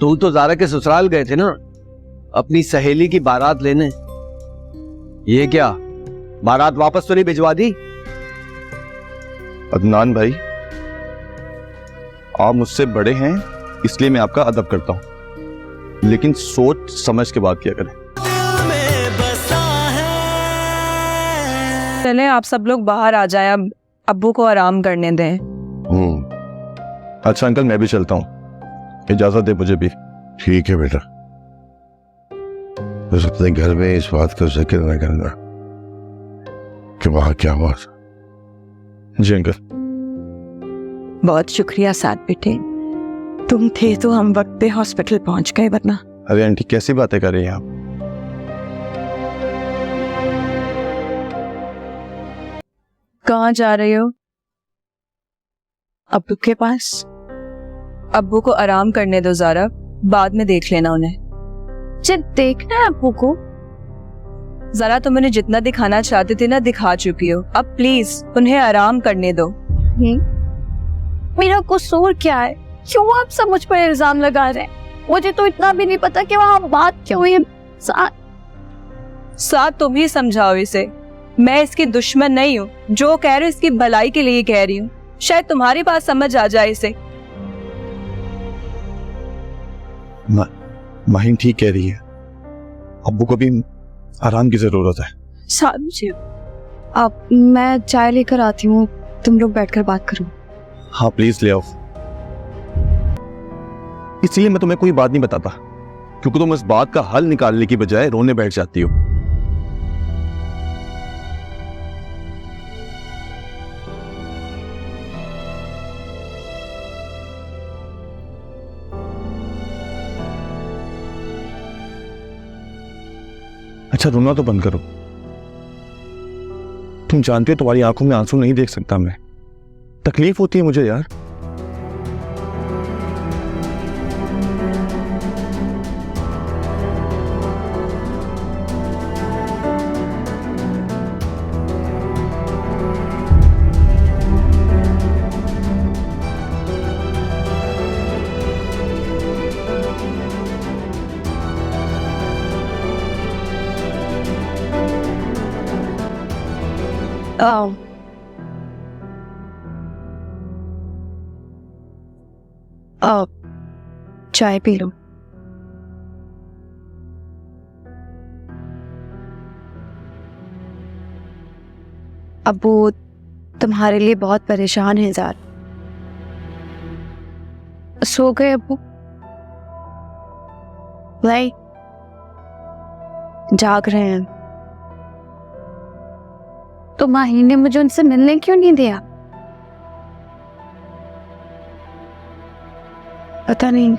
तू तो ज़ारा के ससुराल गए थे ना अपनी सहेली की बारात लेने। ये क्या, बारात वापस तो नहीं भिजवा दी? अदनान भाई, आप मुझसे बड़े हैं इसलिए मैं आपका अदब करता हूं, लेकिन सोच समझ के बात किया करें। चले आप सब लोग बाहर आ जाए, अब अब्बू को आराम करने दें। अच्छा अंकल, मैं भी चलता हूँ, इजाजत दे मुझे भी। ठीक है बेटा, बस अपने घर में इस बात का जिक्र न करना कि वहां क्या हुआ। जी अंकल। बहुत शुक्रिया साथ बेटे, तुम थे तो हम वक्त पे हॉस्पिटल पहुंच गए, वरना। अरे आंटी कैसी बातें कर रही हैं आप? कहाँ जा रहे हो? अब्बू के पास। अब्बू को आराम करने दो ज़ारा, बाद में देख लेना उन्हें। जब देखना है अब्बू को। ज़ारा तुम उन्हें जितना दिखाना चाहते थे ना दिखा चुकी हो, अब प्लीज उन्हें आराम करने दो। मेरा कसूर क्या है? क्यों आप सब मुझ पर इल्जाम लगा रहे हैं? मुझे तो इतना भी नहीं पता कि वहाँ बात क्यों हुई। साथ तुम ही समझाओ इसे, मैं इसकी दुश्मन नहीं हूँ, जो कह रही हूँ इसकी भलाई के लिए कह रही हूँ, शायद तुम्हारी बात समझ आ जाए इसे। माहिन ठीक कह रही है, अब्बू को भी आराम की जरूरत है। मुझे अब मैं चाय लेकर आती हूँ, तुम लोग बैठकर बात करो। हाँ प्लीज ले आओ। इसलिए मैं तुम्हें कोई बात नहीं बताता, क्योंकि तुम इस बात का हल निकालने की बजाय रोने बैठ जाती हो। अच्छा रोना तो बंद करो, तुम जानते हो तुम्हारी आंखों में आंसू नहीं देख सकता मैं, तकलीफ होती है मुझे यार। चाय पी लो। अब्बू तुम्हारे लिए बहुत परेशान है ज़ारा। सो गए अब्बू? नहीं, जाग रहे हैं। तो माहीन ने मुझे उनसे मिलने क्यों नहीं दिया? पता नहीं।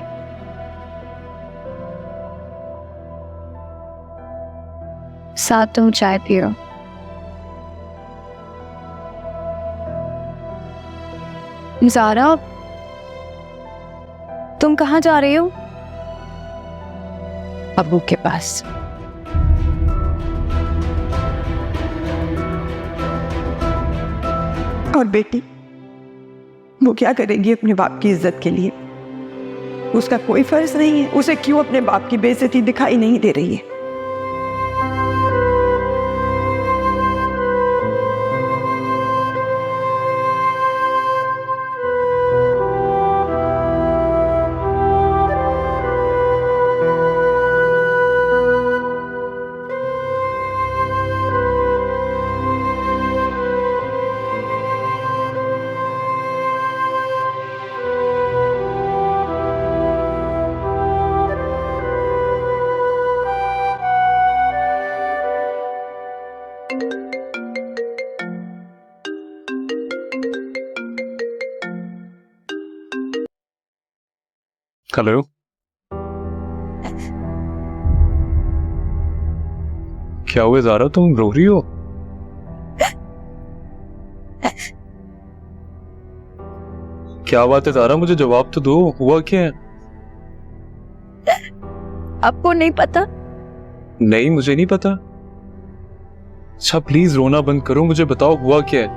साथ तुम चाय पियो। ज़ारा, तुम कहाँ जा रही हो? अब्बू के पास। और बेटी, वो क्या करेगी अपने बाप की इज्जत के लिए? उसका कोई फर्ज नहीं है, उसे क्यों अपने बाप की बेइज्जती दिखाई नहीं दे रही है? हेलो, क्या हुआ ज़ारा, तुम रो रही हो? क्या बात है ज़ारा, मुझे जवाब तो दो, हुआ क्या है? आपको नहीं पता? नहीं, मुझे नहीं पता। अच्छा प्लीज रोना बंद करो, मुझे बताओ हुआ क्या है?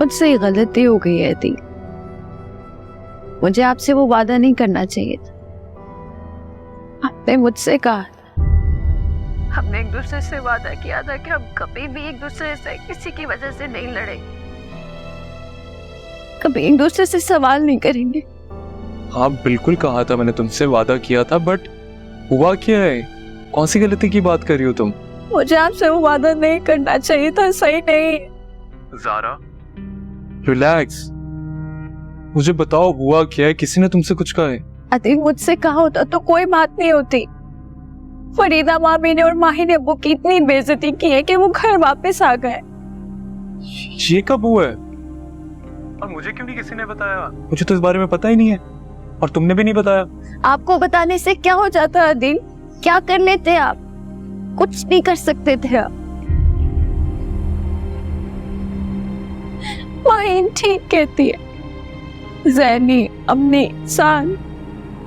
मुझसे गलती हो गई है दी। मुझे आपसे वो वादा नहीं करना चाहिए था। आपने मुझसे कहा, हमने एक दूसरे से वादा किया था कि हम कभी भी एक दूसरे से किसी की वजह से नहीं लड़ेंगे, कभी एक दूसरे से सवाल नहीं करेंगे। हाँ बिल्कुल कहा था मैंने, तुमसे वादा किया था, बट हुआ क्या है? कौन सी गलती की बात कर रही हो तुम? मुझे आपसे वो वादा नहीं करना चाहिए था, सही नहीं। ज़ारा रिलैक्स, मुझे बताओ हुआ क्या है? किसी ने तुमसे कुछ कहा है? अतीब मुझसे कहा होता तो कोई बात नहीं होती। फरीदा मामी ने और माही ने अब्बू की इतनी बेइज्जती की है कि वो घर वापस आ गए। ये कब हुआ है? और मुझे क्यों नहीं किसी ने बताया? मुझे तो इस बारे में पता ही नहीं है, और तुमने भी नहीं बताया। आपको बताने से क्या हो जाता है दिल? क्या कर लेते आप? कुछ नहीं कर सकते थे आप। माहीन ठीक कहती है, ज़ैनी, अम्मी, सान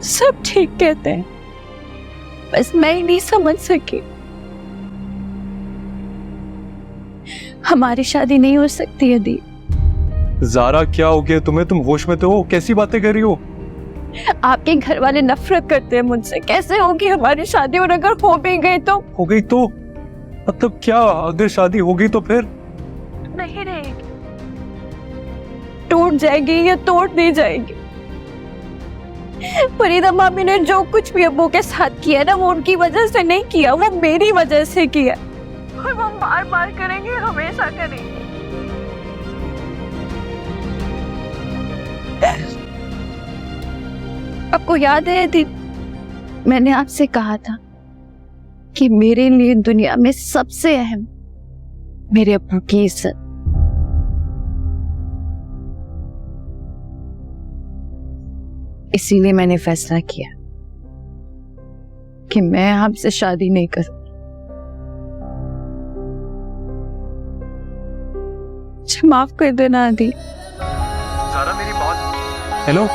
सब ठीक कहते हैं, बस मैं ही नहीं समझ सकी। हमारी शादी नहीं हो सकती है दी। ज़ारा क्या हो गया तुम्हें? तुम होश में तो हो? कैसी बातें कर रही हो? आपके घर वाले नफरत करते हैं मुझसे, कैसे होगी हमारी शादी? और अगर हो भी गई तो? हो गई तो मतलब क्या? अगर शादी हो गई तो फिर? नहीं रहेगी, टूट जाएगी या तोड़ दी जाएगी। फरीदा मामी ने जो कुछ भी अब्बू के साथ किया ना, वो उनकी वजह से नहीं किया, वो मेरी वजह से किया, और वो बार बार करेंगे, हमेशा करेंगे। आपको याद है दी, मैंने आपसे कहा था कि मेरे लिए दुनिया में सबसे अहम मेरे अब्बू की इज्जत। इसीलिए मैंने फैसला किया कि मैं आपसे शादी नहीं करूं। माफ कर देना आदि। ज़ारा मेरी बात। हेलो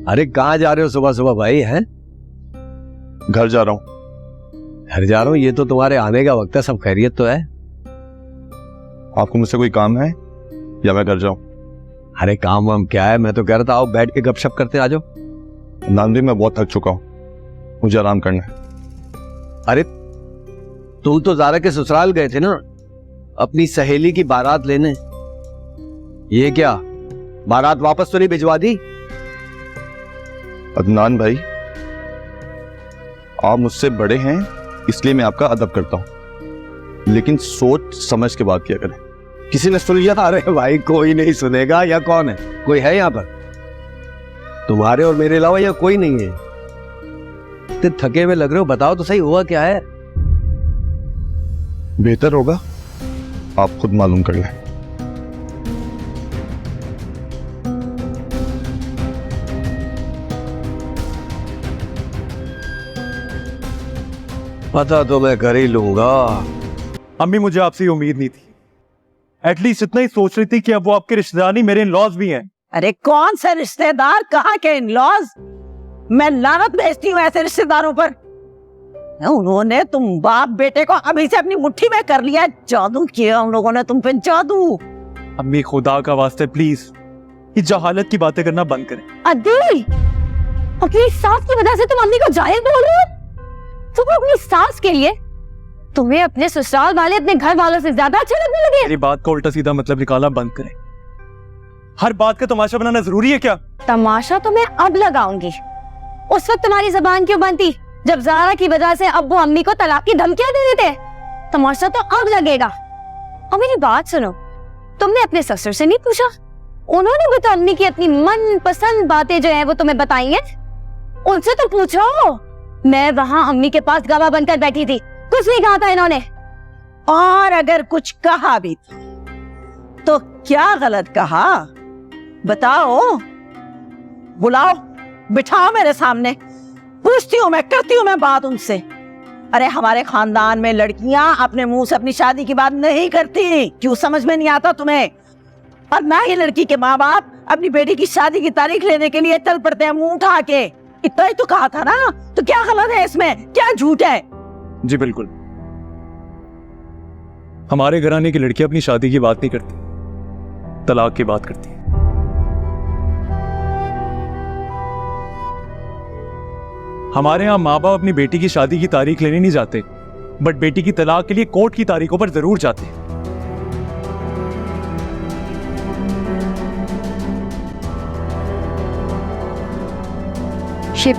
अरे कहाँ जा रहे हो सुबह सुबह भाई? हैं घर जा रहा हूँ। घर जा रहा हूँ? ये तो तुम्हारे आने का वक्त है, सब खैरियत तो है? आपको मुझसे कोई काम है या मैं घर जाऊं? अरे काम वाम क्या है, मैं तो कह रहा था आओ बैठ के गपशप करते, आ जाओ। नानवी मैं बहुत थक चुका हूँ, मुझे आराम करना है। अरे तुम तो ज़ारा के ससुराल गए थे ना अपनी सहेली की बारात लेने, ये क्या बारात वापस तो नहीं भिजवा दी? अदनान भाई, आप मुझसे बड़े हैं इसलिए मैं आपका अदब करता हूं, लेकिन सोच समझ के बात किया करें। किसी ने सुन लिया था? अरे भाई कोई नहीं सुनेगा, या कौन है? कोई है यहाँ पर तुम्हारे और मेरे अलावा? या कोई नहीं है? इतने थके हुए लग रहे हो, बताओ तो सही हुआ क्या है? बेहतर होगा आप खुद मालूम कर लें। पता तो मैं कर ही लूंगा। अम्मी मुझे आपसे उम्मीद नहीं थी, एटलीस्ट इतना ही सोच रही थी कि अब वो आपके रिश्तेदार नहीं मेरे इन-लॉज भी हैं। अरे कौन से रिश्तेदार, कहाँ के इन-लॉज? मैं लानत भेजती हूँ ऐसे रिश्तेदारों पर। उन्होंने तुम बाप बेटे को अभी से अपनी मुट्ठी में कर लिया। जादू किया उन लोगों ने तुम पे, जादू। अम्मी खुदा का वास्ते प्लीज ये जहालत की बातें करना बंद करें। अदिल, अपनी सास की वजह से तुम अम्मी को जाहिल बोल रहे हो? तुम अपनी सास के लिए तुम्हें अपने ससुराल वाले अपने घर वालों से ज्यादा अच्छे लगने लगे? मेरी बात का उल्टा सीधा मतलब निकालना बंद करें। हर बात का तमाशा बनाना जरूरी है क्या? तमाशा तो मैं अब लगाऊंगी। उस वक्त तुम्हारी जबान क्यों बंद थी जब ज़ारा की वजह से अब्बू अम्मी को तलाक की धमकियां दे देते? तमाशा तो अब लगेगा। और मेरी बात सुनो, तुमने अपने ससुर से नहीं पूछा? उन्होंने भी तो अम्मी की अपनी मन पसंद बातें जो है वो तुम्हें बताई हैं, उनसे तो पूछो। मैं वहाँ अम्मी के पास गवाह बनकर बैठी थी, कुछ नहीं कहा था इन्होंने। और अगर कुछ कहा भी तो क्या गलत कहा? बताओ, बुलाओ, बिठाओ मेरे सामने, पूछती हूँ मैं, करती हूँ मैं बात उनसे। अरे हमारे खानदान में लड़कियां अपने मुंह से अपनी शादी की बात नहीं करती, क्यों समझ में नहीं आता तुम्हें? और ना ही लड़की के माँ बाप अपनी बेटी की शादी की तारीख लेने के लिए चल पड़ते हैं मुंह उठा के। इतना ही तो कहा था ना, तो क्या गलत है इसमें, क्या झूठ है? जी बिल्कुल, हमारे घराने की लड़की अपनी शादी की बात नहीं करती, तलाक की बात करती है। हमारे यहाँ माँ बाप अपनी बेटी की शादी की तारीख लेने नहीं जाते, बट बेटी की तलाक के लिए कोर्ट की तारीखों पर जरूर जाते हैं। शिव,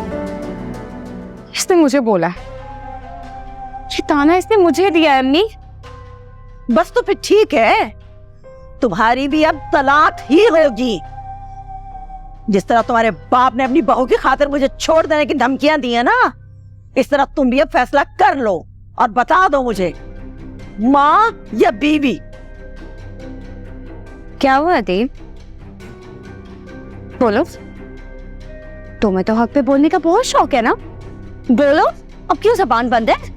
इसने मुझे बोला है, ये ताना इसने मुझे दिया है अम्मी। बस तो फिर ठीक है, तुम्हारी भी अब तलाक ही होगी। जिस तरह तुम्हारे बाप ने अपनी बहू की खातिर मुझे छोड़ देने की धमकियां दी है ना, इस तरह तुम भी अब फैसला कर लो और बता दो मुझे, माँ या बीवी। क्या हुआ देव? बोलो, तुम्हें तो हक पे बोलने का बहुत शौक है ना, बोलो, अब क्यों जबान बंद है?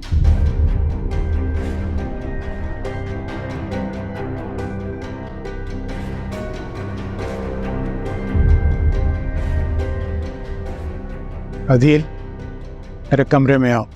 अदील, मेरे कमरे में आओ।